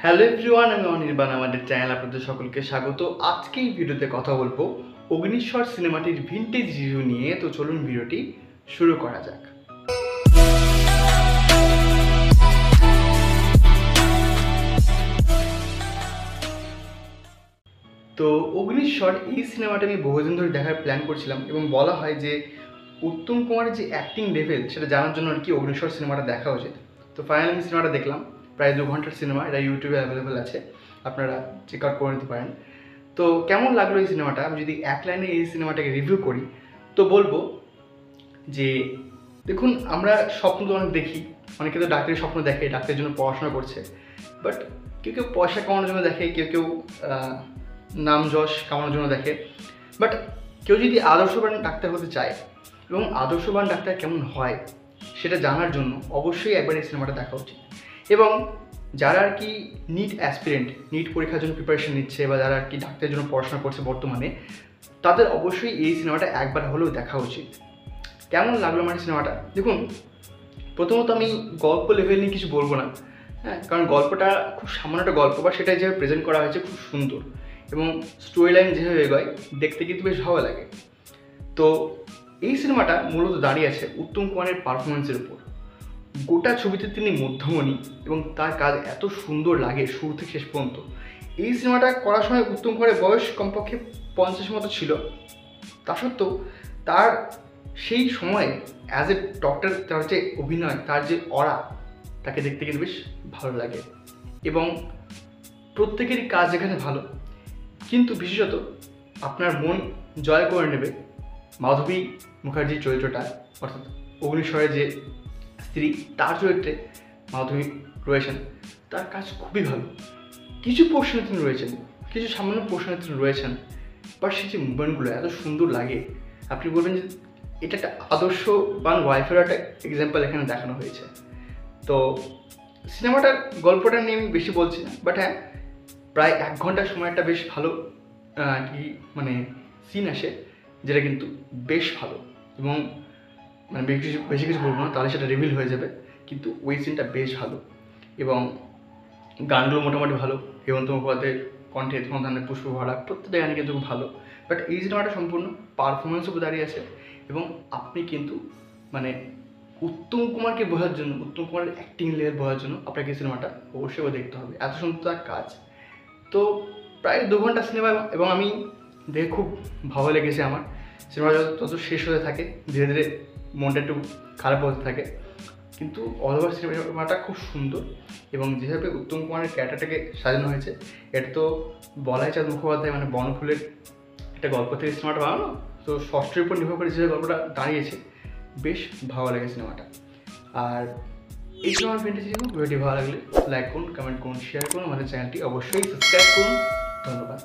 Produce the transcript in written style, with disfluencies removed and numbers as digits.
Hello everyone, আমি অনির্বাণ। আমাদের channel আপনাদের সকলকে স্বাগত। আজকে এই ভিডিওতে কথা বলবো অগ্নিশ্বর সিনেমাটির ভিনটেজ রিভিউ নিয়ে। তো চলুন ভিডিওটি শুরু করা যাক। তো অগ্নিশ্বর এই সিনেমাটা আমি বহুদিন ধরে দেখার প্ল্যান করছিলাম এবং বলা হয় যে উত্তম কুমারের যে অ্যাক্টিং লেভেল সেটা জানার জন্য আর কি অগ্নিশ্বর সিনেমাটা দেখা উচিত। তো ফাইনালি আমি সিনেমাটা দেখলাম। প্রায় 2 ঘন্টার সিনেমা, এটা ইউটিউবে অ্যাভেলেবেল আছে, আপনারা চেক আউট করে নিতে পারেন। তো কেমন লাগলো এই সিনেমাটা, আমি যদি এক লাইনে এই সিনেমাটাকে রিভিউ করি তো বলবো যে দেখুন, আমরা স্বপ্ন তো অনেক দেখি, অনেকে তো ডাক্তারের স্বপ্ন দেখে, ডাক্তারের জন্য পড়াশোনা করছে। বাট কেউ কেউ পয়সা কামানোর জন্য দেখে, কেউ কেউ নাম যশ কামানোর জন্য দেখে। বাট কেউ যদি আদর্শবান ডাক্তার হতে চায় এবং আদর্শবান ডাক্তার কেমন হয় সেটা জানার জন্য অবশ্যই একবার এই সিনেমাটা দেখা উচিত। এবং যারা আর কি নিট অ্যাসপিরেন্ট, নিট পরীক্ষার জন্য প্রিপারেশন নিচ্ছে বা যারা আর কি ডাক্তারের জন্য পড়াশোনা করছে বর্তমানে, তাদের অবশ্যই এই সিনেমাটা একবার হলেও দেখা উচিত। কেমন লাগলো আমার সিনেমাটা? দেখুন, প্রথমত আমি গল্প লেভেল নিয়ে কিছু বলবো না, হ্যাঁ, কারণ গল্পটা খুব সামান্য একটা গল্প, বা সেটা যেভাবে প্রেজেন্ট করা হয়েছে খুব সুন্দর এবং স্টোরি লাইন যেভাবে এগোয় দেখতে কিন্তু বেশ ভালো লাগে। তো এই সিনেমাটা মূলত দাঁড়িয়ে আছে উত্তম কুমারের পারফরমেন্সের উপর। গোটা ছবিতে তিনি মধ্যমণি এবং তার কাজ এত সুন্দর লাগে শুরু থেকে শেষ পর্যন্ত। এই সিনেমাটা করার সময় উত্তম কুমারের বয়স কমপক্ষে 50 মতো ছিল। তা সত্ত্বেও তার সেই সময়ে অ্যাজ এ ডক্টর তার যে অভিনয়, তার যে অরা, তাকে দেখতে কিন্তু বেশ ভালো লাগে। এবং প্রত্যেকেরই কাজ এখানে ভালো, কিন্তু বিশেষত আপনার মন জয় করে নেবে মাধবী মুখার্জির চরিত্রটা, অর্থাৎ অগ্নিশ্বরের যে স্ত্রী, তার চরিত্রে মাধবী রয়েছেন। তার কাজ খুবই ভালো। কিছু পোর্শনে তিনি রয়েছেন, কিছু সামান্য পোর্শনে তিনি রয়েছেন, বাট সেই যে মুভমেন্টগুলো এত সুন্দর লাগে, আপনি বলবেন যে এটা একটা আদর্শবান ওয়াইফের একটা এক্সাম্পল এখানে দেখানো হয়েছে। তো সিনেমাটার গল্পটা নিয়ে আমি বেশি বলছি না, বাট হ্যাঁ, প্রায় 1 ঘন্টার সময় একটা বেশ ভালো কি মানে সিন আসে, যেটা কিন্তু বেশ ভালো। এবং মানে বেশি কিছু বলবো না, তাহলে সেটা রিভিল হয়ে যাবে, কিন্তু ওই সিনটা বেশ ভালো। এবং গানগুলো মোটামুটি ভালো, হেমন্ত মুখোপাধ্যায়ের কণ্ঠে তোমার ধানের পুষ্প ভরা, প্রত্যেকটা গানই কিন্তু খুব ভালো। বাট এই সিনেমাটা সম্পূর্ণ পারফরমেন্সের উপর দাঁড়িয়ে আছে। এবং আপনি কিন্তু মানে উত্তম কুমারকে বোঝার জন্য, উত্তম কুমারের অ্যাক্টিং লেভেল বোঝার জন্য আপনাকে এই সিনেমাটা অবশ্যই দেখতে হবে, এত সুন্দর তার কাজ। তো প্রায় 2 ঘন্টা সিনেমা, এবং আমি দেখে খুব ভালো লেগেছে আমার। সিনেমা যত শেষ হতে থাকে ধীরে ধীরে মনটা একটু খারাপ হতে থাকে, কিন্তু অল ওভার সিনেমাটা খুব সুন্দর। এবং যেভাবে উত্তম কুমারের ক্যারেক্টারটাকে সাজানো হয়েছে, এটা তো বলাই চাঁদ মুখোপাধ্যায় মানে বনফুলের একটা গল্প থেকে সিনেমাটা বানানো, তো ষষ্ঠের উপর নির্ভর করে যেভাবে গল্পটা দাঁড়িয়েছে, বেশ ভালো লাগে সিনেমাটা। আর এই সিনেমার ফ্রেন্ডে ছিল, ভিডিওটি ভালো লাগলে লাইক করুন, কমেন্ট করুন, শেয়ার করুন, আমাদের চ্যানেলটি অবশ্যই সাবস্ক্রাইব করুন। ধন্যবাদ।